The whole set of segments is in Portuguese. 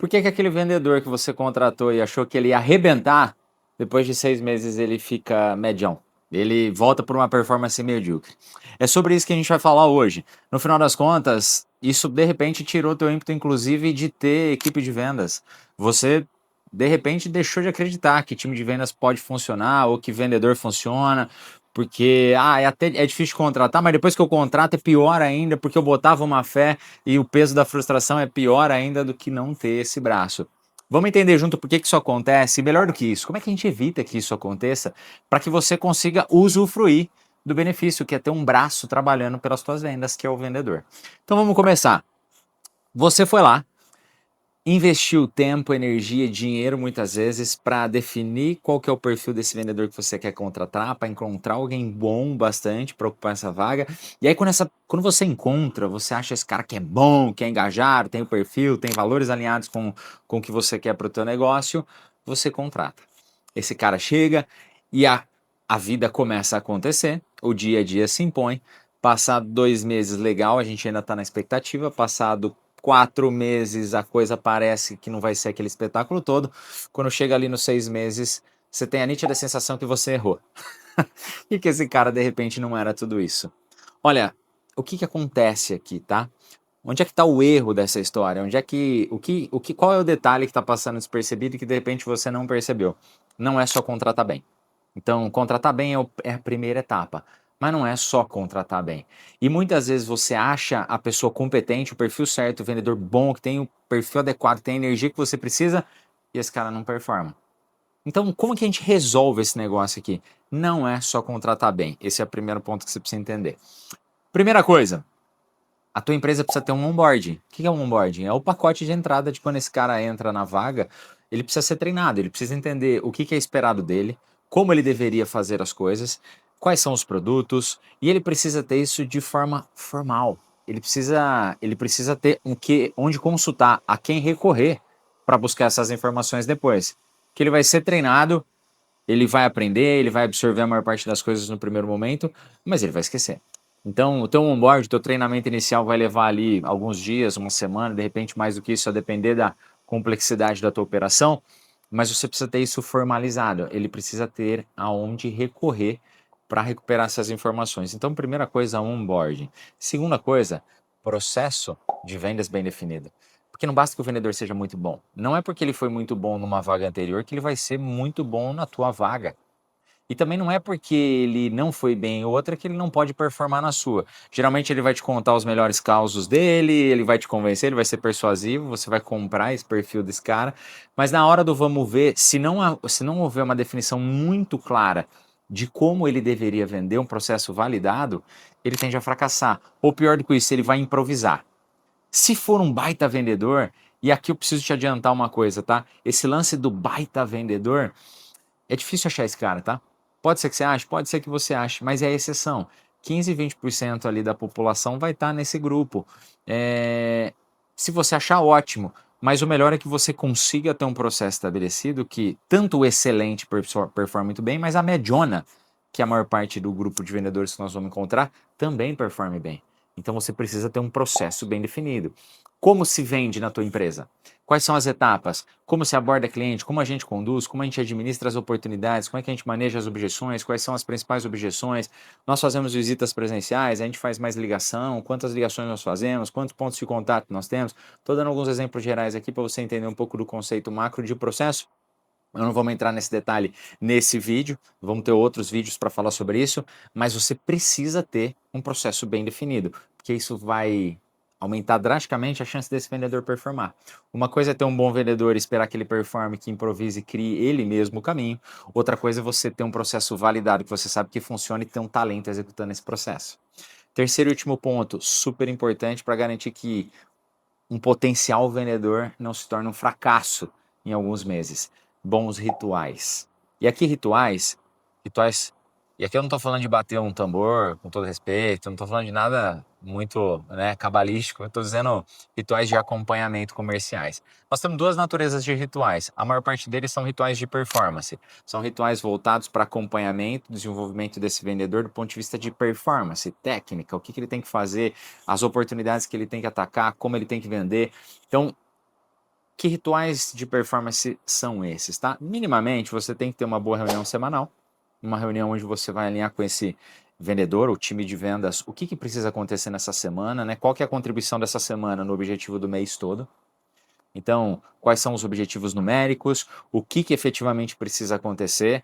Por que que aquele vendedor que você contratou e achou que ele ia arrebentar, depois de 6 meses ele fica medião? Ele volta por uma performance medíocre. É sobre isso que a gente vai falar hoje. No final das contas, isso de repente tirou teu ímpeto, inclusive, de ter equipe de vendas. Você, de repente, deixou de acreditar que time de vendas pode funcionar ou que vendedor funciona, porque é difícil de contratar, mas depois que eu contrato é pior ainda, porque eu botava uma fé e o peso da frustração é pior ainda do que não ter esse braço. Vamos entender junto por que que isso acontece e, melhor do que isso, como é que a gente evita que isso aconteça para que você consiga usufruir do benefício, que é ter um braço trabalhando pelas suas vendas, que é o vendedor. Então vamos começar. Você foi lá, investiu tempo, energia, dinheiro muitas vezes para definir qual que é o perfil desse vendedor que você quer contratar, para encontrar alguém bom bastante para ocupar essa vaga. E aí quando você encontra, você acha esse cara que é bom, que é engajado, tem o perfil, tem valores alinhados com o que você quer para o teu negócio, você contrata. Esse cara chega e a vida começa a acontecer, o dia a dia se impõe. Passado 2 meses, legal, a gente ainda está na expectativa. Passado 4 meses, a coisa parece que não vai ser aquele espetáculo todo. Quando chega ali nos 6 meses, você tem a nítida sensação que você errou. E que esse cara, de repente, não era tudo isso. Olha, o que que acontece aqui, tá? Onde é que está o erro dessa história? Onde é que, qual é o detalhe que está passando despercebido e que de repente você não percebeu? Não é só contratar bem. Então, contratar bem é a primeira etapa, mas não é só contratar bem. E muitas vezes você acha a pessoa competente, o perfil certo, o vendedor bom, que tem o perfil adequado, que tem a energia que você precisa, e esse cara não performa. Então, como que a gente resolve esse negócio aqui? Não é só contratar bem. Esse é o primeiro ponto que você precisa entender. Primeira coisa, a tua empresa precisa ter um onboarding. O que é um onboarding? É o pacote de entrada de quando esse cara entra na vaga, ele precisa ser treinado, ele precisa entender o que é esperado dele, como ele deveria fazer as coisas, quais são os produtos, e ele precisa ter isso de forma formal. Ele precisa ter onde consultar, a quem recorrer para buscar essas informações depois. Que ele vai ser treinado, ele vai aprender, ele vai absorver a maior parte das coisas no primeiro momento, mas ele vai esquecer. Então, o teu onboard, o teu treinamento inicial vai levar ali alguns dias, uma semana, de repente mais do que isso, a depender da complexidade da tua operação, mas você precisa ter isso formalizado. Ele precisa ter aonde recorrer para recuperar essas informações. Então, primeira coisa, onboarding. Segunda coisa, processo de vendas bem definido. Porque não basta que o vendedor seja muito bom. Não é porque ele foi muito bom numa vaga anterior que ele vai ser muito bom na tua vaga. E também não é porque ele não foi bem em outra que ele não pode performar na sua. Geralmente ele vai te contar os melhores causos dele, ele vai te convencer, ele vai ser persuasivo, você vai comprar esse perfil desse cara. Mas na hora do vamos ver, se não houver uma definição muito clara de como ele deveria vender um processo validado, ele tende a fracassar. Ou pior do que isso, ele vai improvisar. Se for um baita vendedor, e aqui eu preciso te adiantar uma coisa, tá? Esse lance do baita vendedor, é difícil achar esse cara, tá? Pode ser que você ache, pode ser que você ache, mas é a exceção. 15, 20% ali da população vai estar nesse grupo. Se você achar, ótimo, mas o melhor é que você consiga ter um processo estabelecido que tanto o excelente performa muito bem, mas a mediona, que é a maior parte do grupo de vendedores que nós vamos encontrar, também performe bem. Então você precisa ter um processo bem definido. Como se vende na tua empresa? Quais são as etapas? Como se aborda cliente? Como a gente conduz? Como a gente administra as oportunidades? Como é que a gente maneja as objeções? Quais são as principais objeções? Nós fazemos visitas presenciais? A gente faz mais ligação? Quantas ligações nós fazemos? Quantos pontos de contato nós temos? Estou dando alguns exemplos gerais aqui para você entender um pouco do conceito macro de processo. Eu não vamos entrar nesse detalhe nesse vídeo, vamos ter outros vídeos para falar sobre isso, mas você precisa ter um processo bem definido, porque isso vai aumentar drasticamente a chance desse vendedor performar. Uma coisa é ter um bom vendedor e esperar que ele performe, que improvise e crie ele mesmo o caminho. Outra coisa é você ter um processo validado, que você sabe que funciona e ter um talento executando esse processo. Terceiro e último ponto, super importante para garantir que um potencial vendedor não se torne um fracasso em alguns meses. Bons rituais. E aqui rituais, e aqui eu não estou falando de bater um tambor, com todo respeito, eu não estou falando de nada muito, né, cabalístico, eu estou dizendo rituais de acompanhamento comerciais. Nós temos duas naturezas de rituais, a maior parte deles são rituais de performance, são rituais voltados para acompanhamento, desenvolvimento desse vendedor do ponto de vista de performance, técnica, o que ele tem que fazer, as oportunidades que ele tem que atacar, como ele tem que vender. Então, Que rituais de performance são esses, tá? Minimamente, você tem que ter uma boa reunião semanal, uma reunião onde você vai alinhar com esse vendedor, o time de vendas, o que que precisa acontecer nessa semana, né? Qual que é a contribuição dessa semana no objetivo do mês todo. Então, quais são os objetivos numéricos, o que que efetivamente precisa acontecer,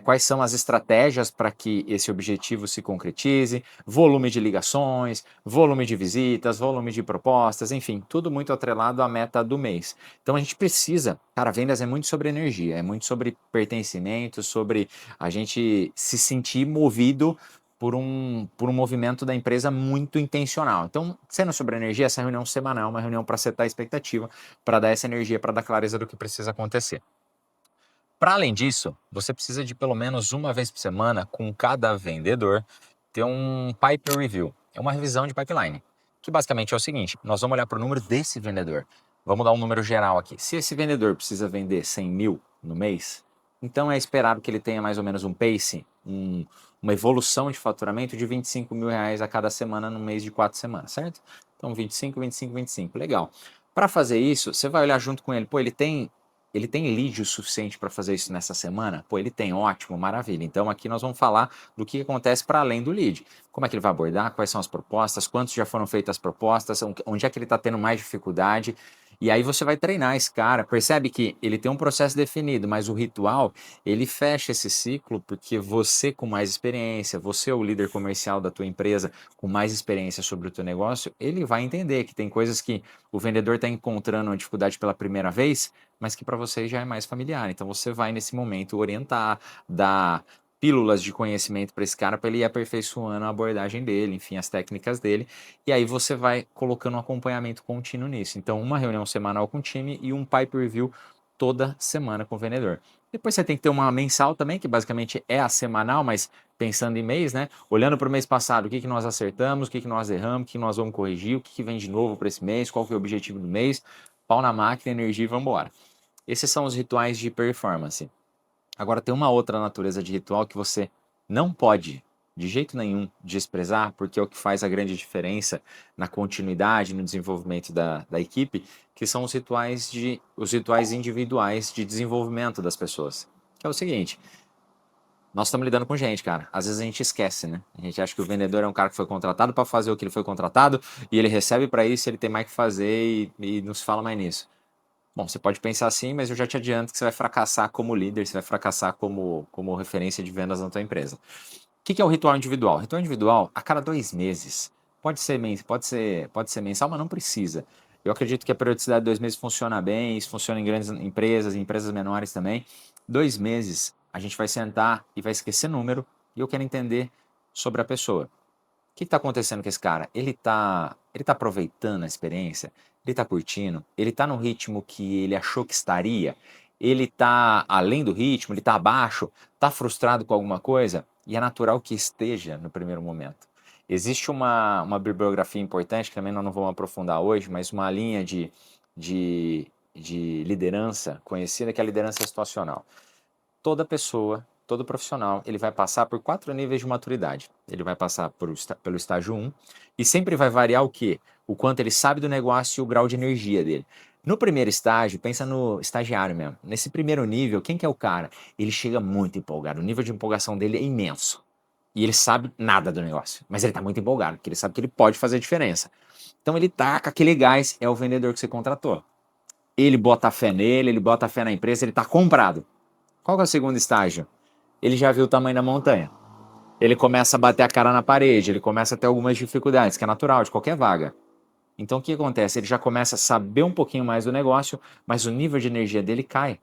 quais são as estratégias para que esse objetivo se concretize, volume de ligações, volume de visitas, volume de propostas, enfim, tudo muito atrelado à meta do mês. Então a gente precisa, cara, vendas é muito sobre energia, é muito sobre pertencimento, sobre a gente se sentir movido por um movimento da empresa muito intencional. Então, sendo sobre energia, essa reunião semanal é uma reunião para setar a expectativa, para dar essa energia, para dar clareza do que precisa acontecer. Para além disso, você precisa de pelo menos uma vez por semana, com cada vendedor, ter um pipe review. É uma revisão de pipeline, que basicamente é o seguinte: nós vamos olhar para o número desse vendedor. Vamos dar um número geral aqui. Se esse vendedor precisa vender 100 mil no mês, então é esperado que ele tenha mais ou menos um pace, uma evolução de faturamento de 25 mil reais a cada semana no mês de 4 semanas, certo? Então 25, 25, 25, legal. Para fazer isso, você vai olhar junto com ele, pô, ele tem lead o suficiente para fazer isso nessa semana? Pô, ele tem, ótimo, maravilha. Então aqui nós vamos falar do que acontece para além do lead. Como é que ele vai abordar, quais são as propostas, quantos já foram feitas as propostas, onde é que ele está tendo mais dificuldade. E aí você vai treinar esse cara. Percebe que ele tem um processo definido, mas o ritual, ele fecha esse ciclo porque você com mais experiência, você é o líder comercial da tua empresa com mais experiência sobre o teu negócio, ele vai entender que tem coisas que o vendedor está encontrando uma dificuldade pela primeira vez, mas que para você já é mais familiar. Então você vai nesse momento orientar, dar pílulas de conhecimento para esse cara, para ele ir aperfeiçoando a abordagem dele, enfim, as técnicas dele, e aí você vai colocando um acompanhamento contínuo nisso. Então, uma reunião semanal com o time e um pipe review toda semana com o vendedor. Depois você tem que ter uma mensal também, que basicamente é a semanal, mas pensando em mês, né? Olhando para o mês passado, o que que nós acertamos, o que que nós erramos, o que nós vamos corrigir, o que que vem de novo para esse mês, qual que é o objetivo do mês, pau na máquina, energia e vamos embora. Esses são os rituais de performance. Agora, tem uma outra natureza de ritual que você não pode, de jeito nenhum, desprezar, porque é o que faz a grande diferença na continuidade, no desenvolvimento da equipe, que são os rituais individuais de desenvolvimento das pessoas. Que é o seguinte: nós estamos lidando com gente, cara. Às vezes a gente esquece, né? A gente acha que o vendedor é um cara que foi contratado para fazer o que ele foi contratado e ele recebe para isso, ele tem mais que fazer e não se fala mais nisso. Bom, você pode pensar assim, mas eu já te adianto que você vai fracassar como líder, você vai fracassar como referência de vendas na tua empresa. O que é o ritual individual? O ritual individual, a cada 2 meses. Pode ser mensal, mas não precisa. Eu acredito que a periodicidade de 2 meses funciona bem, isso funciona em grandes empresas, em empresas menores também. 2 meses, a gente vai sentar e vai esquecer número, e eu quero entender sobre a pessoa. O que está acontecendo com esse cara? Ele tá aproveitando a experiência? Ele tá curtindo? Ele tá no ritmo que ele achou que estaria? Ele tá além do ritmo? Ele tá abaixo? Tá frustrado com alguma coisa? E é natural que esteja no primeiro momento. Existe uma bibliografia importante, que também nós não vamos aprofundar hoje, mas uma linha de liderança conhecida, que é a liderança situacional. Toda pessoa, todo profissional, ele vai passar por 4 níveis de maturidade. Ele vai passar pelo estágio 1 e sempre vai variar o quê? O quanto ele sabe do negócio e o grau de energia dele. No primeiro estágio, pensa no estagiário mesmo. Nesse primeiro nível, quem que é o cara? Ele chega muito empolgado, o nível de empolgação dele é imenso. E ele sabe nada do negócio, mas ele tá muito empolgado, porque ele sabe que ele pode fazer diferença. Então ele tá com aquele gás, é o vendedor que você contratou. Ele bota fé nele, ele bota fé na empresa, ele tá comprado. Qual que é o segundo estágio? Ele já viu o tamanho da montanha. Ele começa a bater a cara na parede, ele começa a ter algumas dificuldades, que é natural de qualquer vaga. Então o que acontece? Ele já começa a saber um pouquinho mais do negócio, mas o nível de energia dele cai.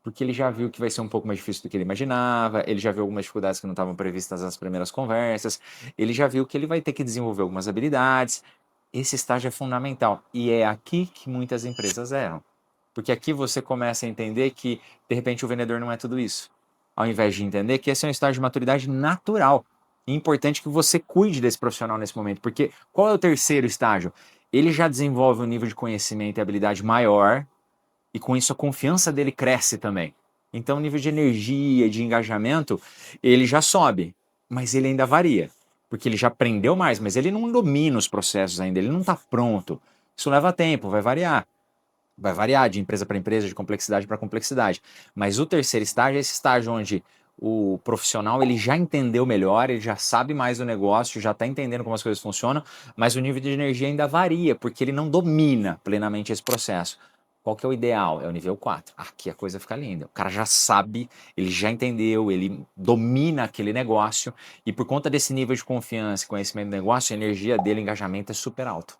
Porque ele já viu que vai ser um pouco mais difícil do que ele imaginava, ele já viu algumas dificuldades que não estavam previstas nas primeiras conversas, ele já viu que ele vai ter que desenvolver algumas habilidades. Esse estágio é fundamental e é aqui que muitas empresas erram. Porque aqui você começa a entender que, de repente, o vendedor não é tudo isso. Ao invés de entender que esse é um estágio de maturidade natural. E é importante que você cuide desse profissional nesse momento. Porque qual é o terceiro estágio? Ele já desenvolve um nível de conhecimento e habilidade maior, e com isso a confiança dele cresce também. Então o nível de energia, de engajamento, ele já sobe, mas ele ainda varia. Porque ele já aprendeu mais, mas ele não domina os processos ainda, ele não está pronto. Isso leva tempo, vai variar. Vai variar de empresa para empresa, de complexidade para complexidade. Mas o terceiro estágio é esse estágio onde o profissional ele já entendeu melhor, ele já sabe mais do negócio, já está entendendo como as coisas funcionam, mas o nível de energia ainda varia, porque ele não domina plenamente esse processo. Qual que é o ideal? É o nível 4. Aqui a coisa fica linda. O cara já sabe, ele já entendeu, ele domina aquele negócio, e por conta desse nível de confiança e conhecimento do negócio, a energia dele, o engajamento é super alto.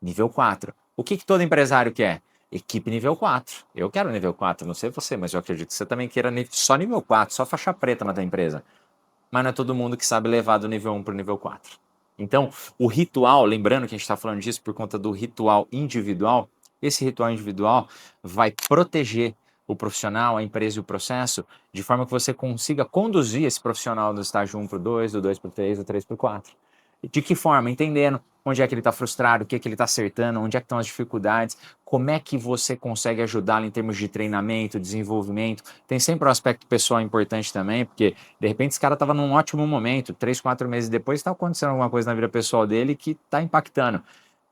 Nível 4. O que todo empresário quer? Equipe nível 4. Eu quero nível 4, não sei você, mas eu acredito que você também queira só nível 4, só faixa preta na tua empresa. Mas não é todo mundo que sabe levar do nível 1 para o nível 4. Então, o ritual, lembrando que a gente está falando disso por conta do ritual individual, esse ritual individual vai proteger o profissional, a empresa e o processo, de forma que você consiga conduzir esse profissional do estágio 1 para o 2, do 2 para o 3, do 3 para o 4. De que forma? Entendendo onde é que ele está frustrado, o que é que ele está acertando, onde é que estão as dificuldades, como é que você consegue ajudá-lo em termos de treinamento, desenvolvimento. Tem sempre o aspecto pessoal importante também, porque de repente esse cara estava num ótimo momento, 3, 4 meses depois está acontecendo alguma coisa na vida pessoal dele que está impactando.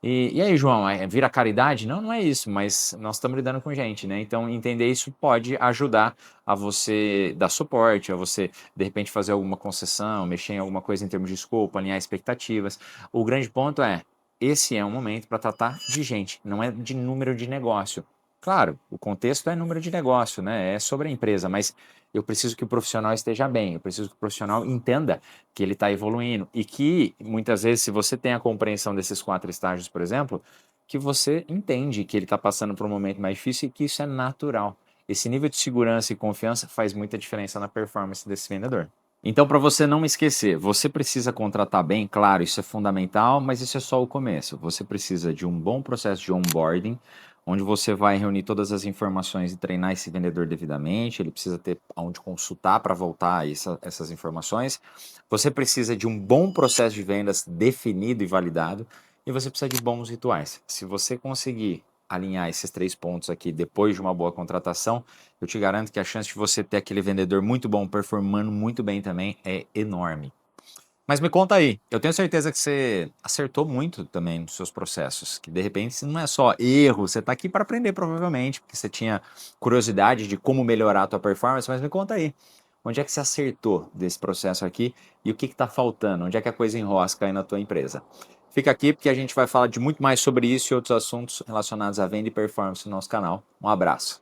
E aí, João, vira caridade? Não, não é isso, mas nós estamos lidando com gente, né? Então, entender isso pode ajudar a você dar suporte, a você, de repente, fazer alguma concessão, mexer em alguma coisa em termos de escopo, alinhar expectativas. O grande ponto é, esse é um momento para tratar de gente, não é de número de negócio. Claro, o contexto é número de negócio, né? É sobre a empresa, mas eu preciso que o profissional esteja bem, eu preciso que o profissional entenda que ele está evoluindo e que, muitas vezes, se você tem a compreensão desses 4 estágios, por exemplo, que você entende que ele está passando por um momento mais difícil e que isso é natural. Esse nível de segurança e confiança faz muita diferença na performance desse vendedor. Então, para você não esquecer, você precisa contratar bem, claro, isso é fundamental, mas isso é só o começo. Você precisa de um bom processo de onboarding, onde você vai reunir todas as informações e treinar esse vendedor devidamente. Ele precisa ter onde consultar para voltar essas informações. Você precisa de um bom processo de vendas definido e validado, e você precisa de bons rituais. Se você conseguir alinhar esses 3 pontos aqui depois de uma boa contratação, eu te garanto que a chance de você ter aquele vendedor muito bom, performando muito bem também, é enorme. Mas me conta aí, eu tenho certeza que você acertou muito também nos seus processos, que de repente não é só erro, você está aqui para aprender provavelmente, porque você tinha curiosidade de como melhorar a tua performance, mas me conta aí, onde é que você acertou desse processo aqui e o que está faltando, onde é que a coisa enrosca aí na tua empresa? Fica aqui porque a gente vai falar de muito mais sobre isso e outros assuntos relacionados à venda e performance no nosso canal. Um abraço.